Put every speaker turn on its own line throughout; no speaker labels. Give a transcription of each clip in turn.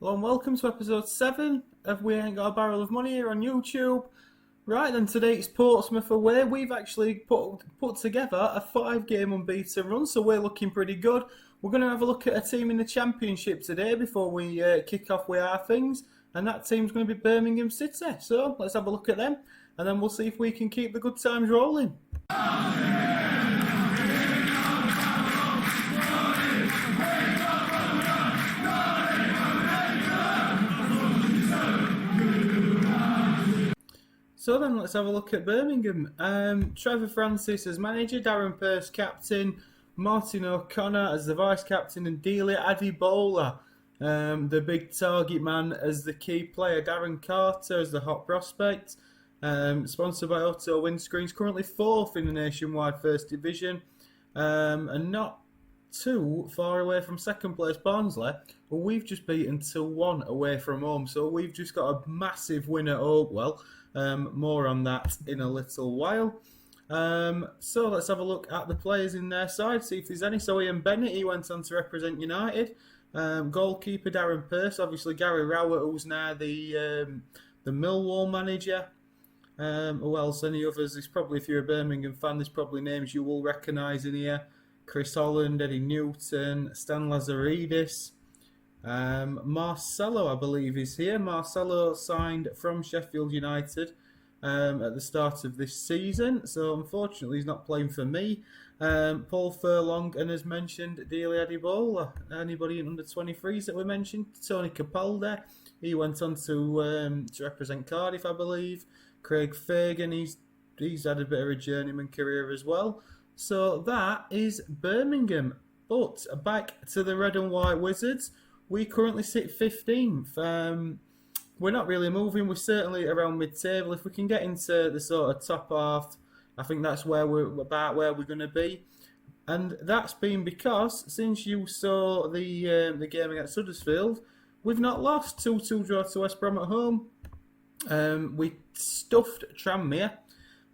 Hello and welcome to episode 7 of We Ain't Got a Barrel of Money here on YouTube. Right then, today it's Portsmouth away. We've actually put together a 5-game unbeaten run, so we're looking pretty good. We're going to have a look at a team in the Championship today before we kick off with our things, and that team's going to be Birmingham City. So let's have a look at them, and then we'll see if we can keep the good times rolling. So then let's have a look at Birmingham. Trevor Francis as manager, Darren Pearce captain, Martin O'Connor as the vice captain, and Delia Adibola, the big target man, as the key player. Darren Carter as the hot prospect. Sponsored by Auto Windscreens, currently 4th in the nationwide First Division, and not too far away from second place Barnsley. Well, we've just beaten 2-1 away from home, so we've just got a massive win at Oakwell. More on that in a little while. So let's have a look at the players in their side, see if there's any. So Ian Bennett, he went on to represent United. Goalkeeper Darren Pearce, obviously Gary Rowett, who's now the Millwall manager. Who else? Any others? There's probably, if you're a Birmingham fan, there's probably names you will recognise in here. Chris Holland, Eddie Newton, Stan Lazaridis. Marcelo, I believe, is here. Marcelo signed from Sheffield United at the start of this season, so unfortunately he's not playing for me. Paul Furlong, and as mentioned, Delia Adibola. Anybody in under 23s that we mentioned? Tony Capaldi, he went on to represent Cardiff, I believe. Craig Fagan, he's had a bit of a journeyman career as well. So that is Birmingham. But back to the Red and White Wizards. We currently sit 15th. We're not really moving. We're certainly around mid-table. If we can get into the sort of top half, I think that's where we're going to be. And that's been because since you saw the game against Huddersfield, we've not lost. 2-2 draw to West Brom at home. We stuffed Tranmere.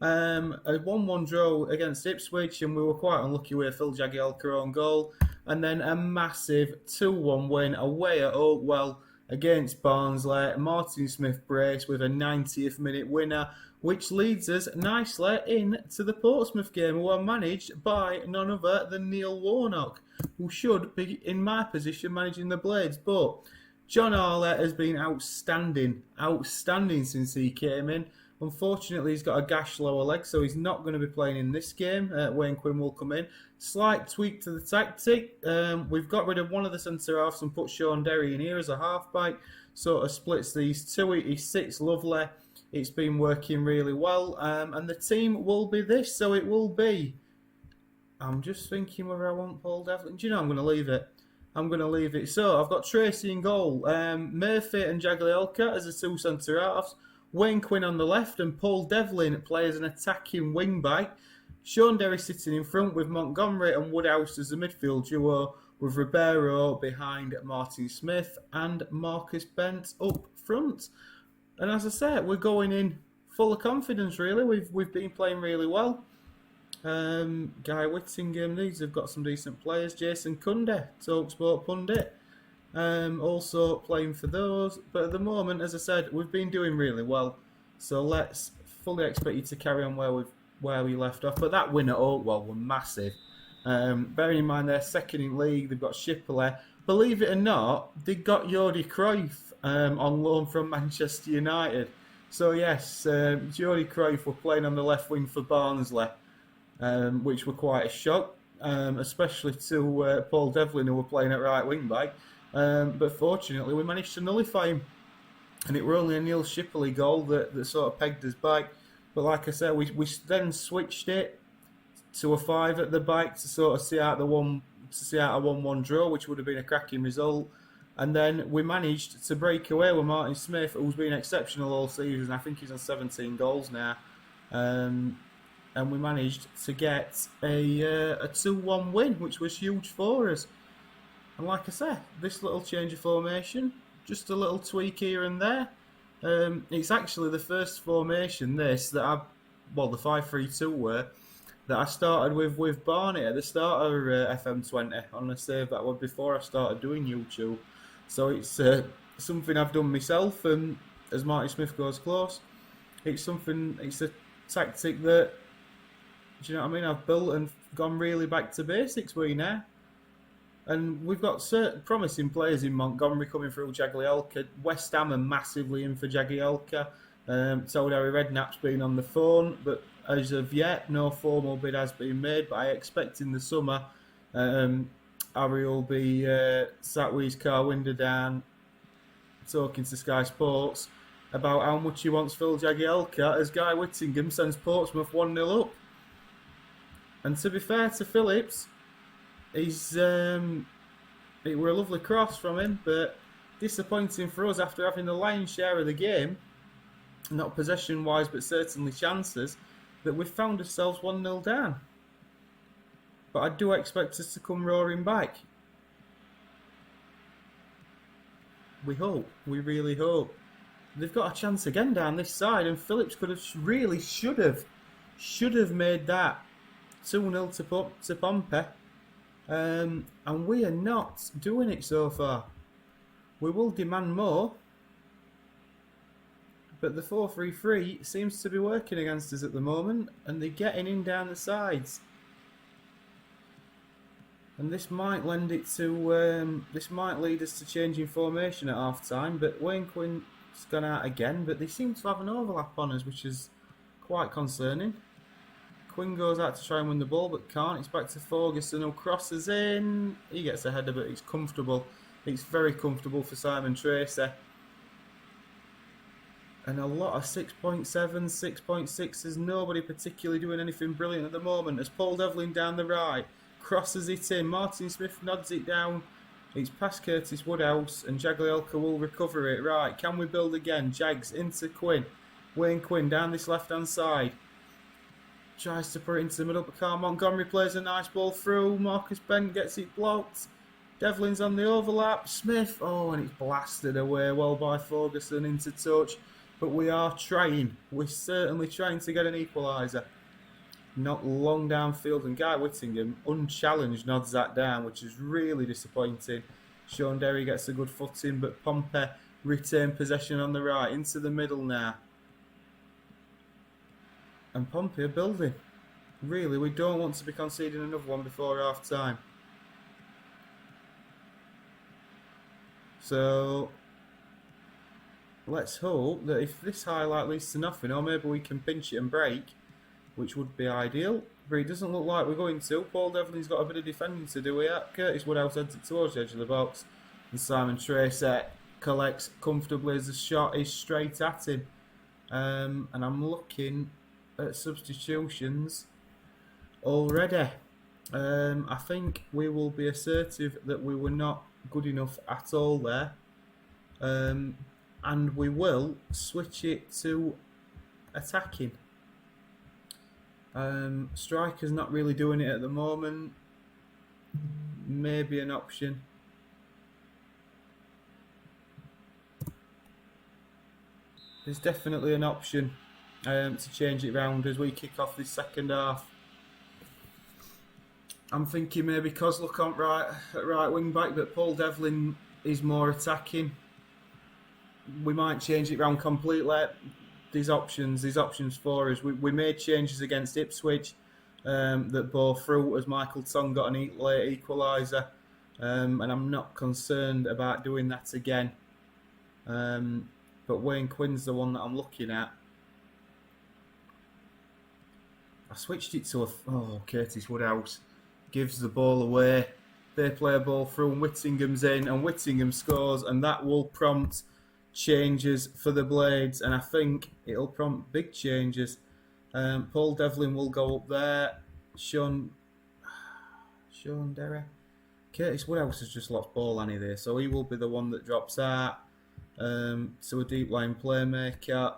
A 1-1 draw against Ipswich, and we were quite unlucky with Phil Jagielka own goal. And then a massive 2-1 win away at Oakwell against Barnsley. Martin Smith brace with a 90th minute winner, which leads us nicely into the Portsmouth game, who are managed by none other than Neil Warnock, who should be in my position managing the Blades. But John Arlett has been outstanding since he came in. Unfortunately, he's got a gashed lower leg, so he's not going to be playing in this game. Wayne Quinn will come in. Slight tweak to the tactic. We've got rid of one of the centre-halves and put Sean Derry in here as a half-back. Sort of splits these two. He sits lovely. It's been working really well. And the team will be this, so it will be... I'm just thinking whether I want Paul Devlin. Do you know, I'm going to leave it. So, I've got Tracy in goal. Murphy and Jagielka as the two centre-halves. Wayne Quinn on the left and Paul Devlin plays an attacking wing-back. Sean Derry sitting in front with Montgomery and Woodhouse as the midfield duo, with Ribeiro behind Martin Smith and Marcus Bent up front. And as I said, we're going in full of confidence, really. We've been playing really well. Guy Whittingham, these have got some decent players. Jason Cundy, TalkSport pundit. Also playing for those, but at the moment, as I said, we've been doing really well. So let's fully expect you to carry on where we left off. But that win at Oakwell was massive. Bearing in mind they're second in league, they've got Shipley. Believe it or not, they got Jordi Cruyff on loan from Manchester United. So yes, Jordi Cruyff were playing on the left wing for Barnsley, which were quite a shock, especially to Paul Devlin, who were playing at right wing back. But fortunately, we managed to nullify him, and it were only a Neil Shipley goal that sort of pegged us back. But like I said, we then switched it to a 5 at the back to sort of see out a 1-1 draw, which would have been a cracking result. And then we managed to break away with Martin Smith, who's been exceptional all season. I think he's on 17 goals now. And we managed to get a 2-1 win, which was huge for us. And like I said, this little change of formation, just a little tweak here and there. It's actually the first formation, the 5-3-2 were, that I started with Barney at the start of FM20 on a save that was before I started doing YouTube. So it's something I've done myself, and as Marty Smith goes close, it's a tactic that, do you know what I mean, I've built and gone really back to basics with now. And we've got certain promising players in Montgomery coming through Jagielka. West Ham are massively in for Jagielka. Told Harry Redknapp's been on the phone, but as of yet, no formal bid has been made. But I expect in the summer, Harry will be sat with his car window down, talking to Sky Sports about how much he wants Phil Jagielka as Guy Whittingham sends Portsmouth 1-0 up. And to be fair to Phillips, it were a lovely cross from him, but disappointing for us after having the lion's share of the game, not possession-wise, but certainly chances, that we've found ourselves 1-0 down. But I do expect us to come roaring back. We hope. We really hope. They've got a chance again down this side, and Phillips should have made that 2-0 to Pompey. And we are not doing it so far. We will demand more, but the 4-3-3 seems to be working against us at the moment, and they're getting in down the sides. And this might lead us to changing formation at half time. But Wayne Quinn's gone out again, but they seem to have an overlap on us, which is quite concerning. Quinn goes out to try and win the ball, but can't. It's back to Ferguson, who crosses in. He gets a header, but it's comfortable. It's very comfortable for Simon Tracy. And a lot of 6.7, 6.6. There's nobody particularly doing anything brilliant at the moment. As Paul Devlin down the right crosses it in, Martin Smith nods it down. It's past Curtis Woodhouse, and Jagielka will recover it. Right, can we build again? Jags into Quinn. Wayne Quinn down this left-hand side. Tries to put it into the middle, but Carl Montgomery plays a nice ball through. Marcus Bent gets it blocked. Devlin's on the overlap. Smith, and it's blasted away well by Ferguson into touch. But we are trying. We're certainly trying to get an equaliser. Not long downfield, and Guy Whittingham, unchallenged, nods that down, which is really disappointing. Sean Derry gets a good footing, but Pompey retain possession on the right. Into the middle now. And Pompey are building. Really, we don't want to be conceding another one before half time. So let's hope that if this highlight leads to nothing, or maybe we can pinch it and break, which would be ideal. But it doesn't look like we're going to. Paul Devlin's got a bit of defending to do here. Curtis Woodhouse heads it towards the edge of the box, and Simon Tracy collects comfortably as the shot is straight at him. And I'm looking at substitutions already. I think we will be assertive that we were not good enough at all there, and we will switch it to attacking. Striker's not really doing it at the moment. Maybe an option. There's definitely an option to change it round as we kick off this second half. I'm thinking maybe Kozluk on right wing back, but Paul Devlin is more attacking. We might change it round completely. There's options for us. We made changes against Ipswich that bore fruit as Michael Tong got an late equaliser, and I'm not concerned about doing that again. But Wayne Quinn's the one that I'm looking at. I switched it to Curtis Woodhouse. Gives the ball away. They play a ball through and Whittingham's in, and Whittingham scores, and that will prompt changes for the Blades, and I think it'll prompt big changes. Paul Devlin will go up there. Sean Derry. Curtis Woodhouse has just lost ball on there, so he will be the one that drops out to a deep line playmaker.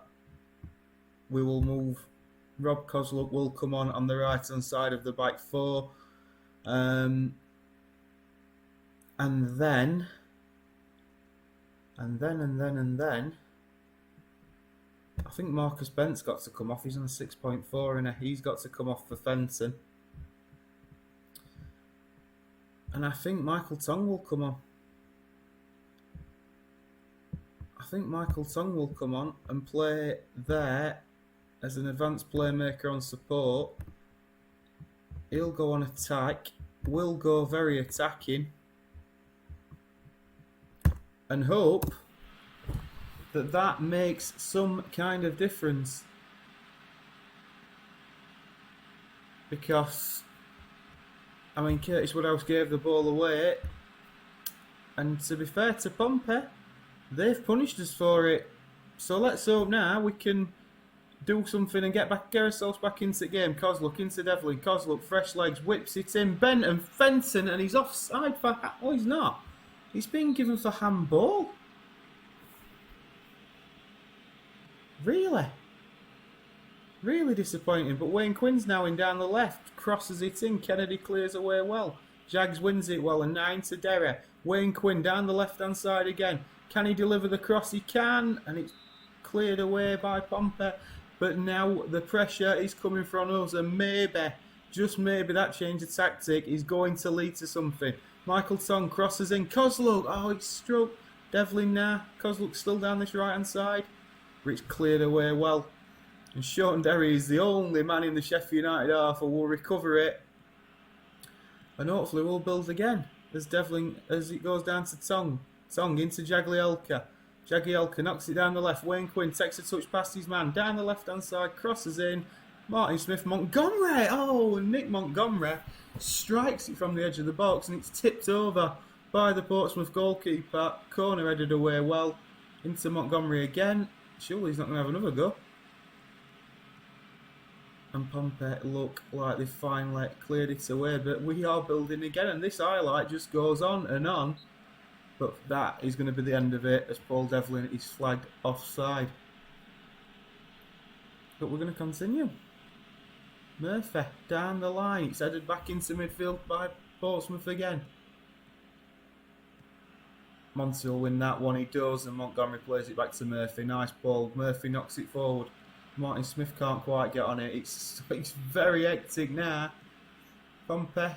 We will move. Rob Kozluk will come on the right hand side of the back four, and then I think Marcus Bent's got to come off. He's on a 6.4 and he's got to come off for Fenton. And I think Michael Tong will come on. think Michael Tong will come on and play there as an advanced playmaker on support. He'll go on attack. Will go very attacking. And hope that that makes some kind of difference. Because, I mean, Curtis Woodhouse gave the ball away. And to be fair to Pompey, they've punished us for it. So let's hope now we can do something and get ourselves back into the game. Kozluk into Devlin. Kozluk, fresh legs, whips it in. Benton, Fenton, and he's offside for... Oh, he's not. He's been given for handball. Really? Really disappointing. But Wayne Quinn's now in down the left. Crosses it in. Kennedy clears away well. Jags wins it well. And 9 to Derry. Wayne Quinn down the left-hand side again. Can he deliver the cross? He can. And it's cleared away by Pompey. But now the pressure is coming from us. And maybe, just maybe, that change of tactic is going to lead to something. Michael Tong crosses in. Kozluk. Oh, it's struck. Devlin now. Kozluk still down this right-hand side. Which cleared away well. And Sean Derry is the only man in the Sheffield United half who will recover it. And hopefully we'll build again. As Devlin, as it goes down to Tong. Tong into Jagielka. Jagielka knocks it down the left. Wayne Quinn takes a touch past his man. Down the left-hand side. Crosses in. Martin Smith Montgomery. Oh, and Nick Montgomery strikes it from the edge of the box. And it's tipped over by the Portsmouth goalkeeper. Corner headed away well. Into Montgomery again. Surely he's not going to have another go. And Pompey look like they've finally cleared it away. But we are building again. And this highlight just goes on and on. But that is going to be the end of it as Paul Devlin is flagged offside. But we're going to continue. Murphy down the line. It's headed back into midfield by Portsmouth again. Monty will win that one. He does. And Montgomery plays it back to Murphy. Nice ball. Murphy knocks it forward. Martin Smith can't quite get on it. It's very hectic now. Pompey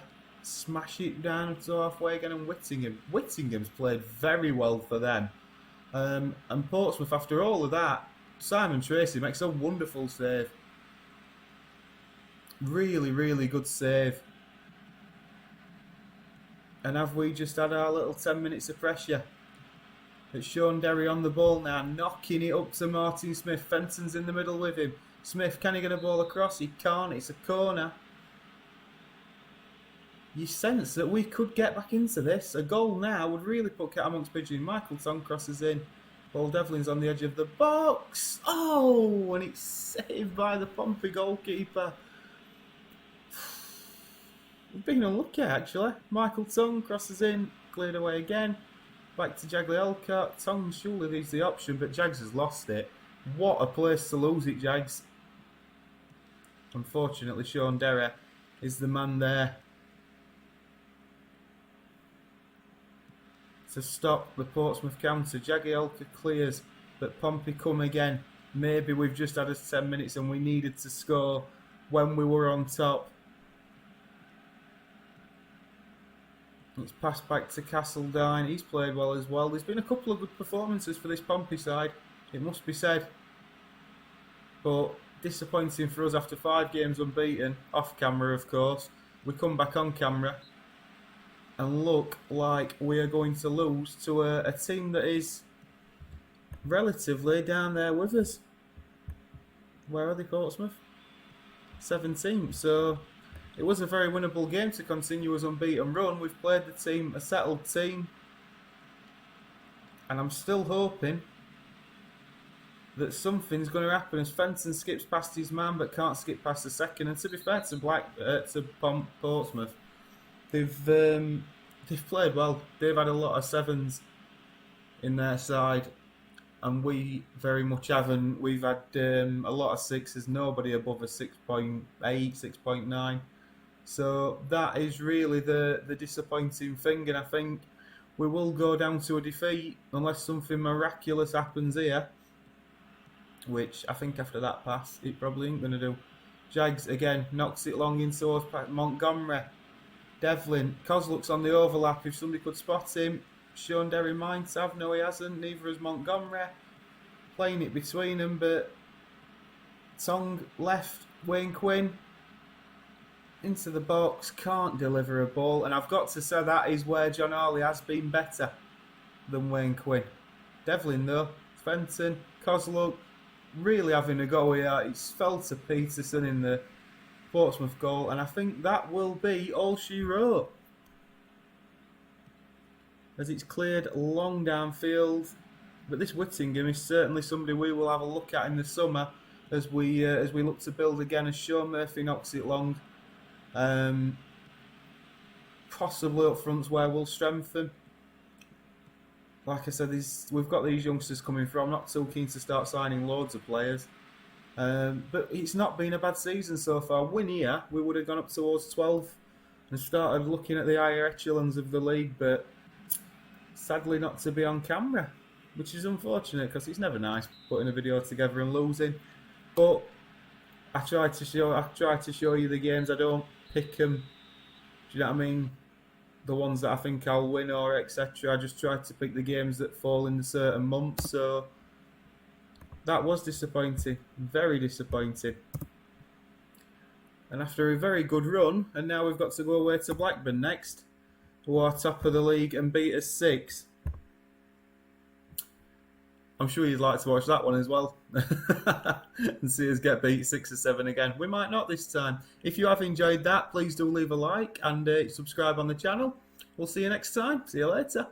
smash it down to halfway again, and Whittingham's played very well for them. And Portsmouth, after all of that, Simon Tracy makes a wonderful save. Really, really good save. And have we just had our little 10 minutes of pressure? It's Sean Derry on the ball now, knocking it up to Martin Smith. Fenton's in the middle with him. Smith, can he get a ball across? He can't. It's a corner. You sense that we could get back into this. A goal now would really put cat amongst pigeons. Michael Tong crosses in. Paul Devlin's on the edge of the box. Oh, and it's saved by the Pompey goalkeeper. We've been unlucky, actually. Michael Tong crosses in. Cleared away again. Back to Jagielka. Tong surely leaves the option, but Jags has lost it. What a place to lose it, Jags. Unfortunately, Sean Derry is the man there to stop the Portsmouth counter. Jagielka clears, but Pompey come again. Maybe we've just had us 10 minutes and we needed to score when we were on top. It's passed back to Castledine. He's played well as well. There's been a couple of good performances for this Pompey side, it must be said. But disappointing for us after 5 games unbeaten, off camera of course. We come back on camera and look like we are going to lose to a team that is relatively down there with us. Where are they, Portsmouth? 17th. So it was a very winnable game to continue as unbeaten run. We've played the team, a settled team. And I'm still hoping that something's going to happen as Fenton skips past his man but can't skip past the second. And to be fair to Portsmouth, they've played well. They've had a lot of 7s in their side, and we very much haven't. We've had a lot of 6s, nobody above a 6.8, 6.9. So that is really the disappointing thing, and I think we will go down to a defeat unless something miraculous happens here, which I think after that pass it probably ain't going to do. Jags again knocks it long in towards Montgomery. Devlin, Kozluk's on the overlap. If somebody could spot him, shown Derry mind to have. No, he hasn't. Neither has Montgomery. Playing it between them, but Tong left, Wayne Quinn into the box, can't deliver a ball. And I've got to say that is where John Hawley has been better than Wayne Quinn. Devlin though, Fenton, Kozluk, really having a go here. It's fell to Peterson in the Portsmouth goal, and I think that will be all she wrote. As it's cleared long downfield. But this Whittingham is certainly somebody we will have a look at in the summer as we look to build again. As Sean Murphy knocks it long, possibly up front's where we'll strengthen. Like I said, we've got these youngsters coming through. I'm not too keen to start signing loads of players, but it's not been a bad season so far. Win here, we would have gone up towards 12 and started looking at the higher echelons of the league, but sadly not to be on camera, which is unfortunate because it's never nice putting a video together and losing. But I try to show you the games. I don't pick them. Do you know what I mean? The ones that I think I'll win or etc. I just try to pick the games that fall in certain months. So that was disappointing, very disappointing. And after a very good run, and now we've got to go away to Blackburn next, who are top of the league and beat us 6. I'm sure you'd like to watch that one as well and see us get beat 6 or 7 again. We might not this time. If you have enjoyed that, please do leave a like and subscribe on the channel. We'll see you next time. See you later.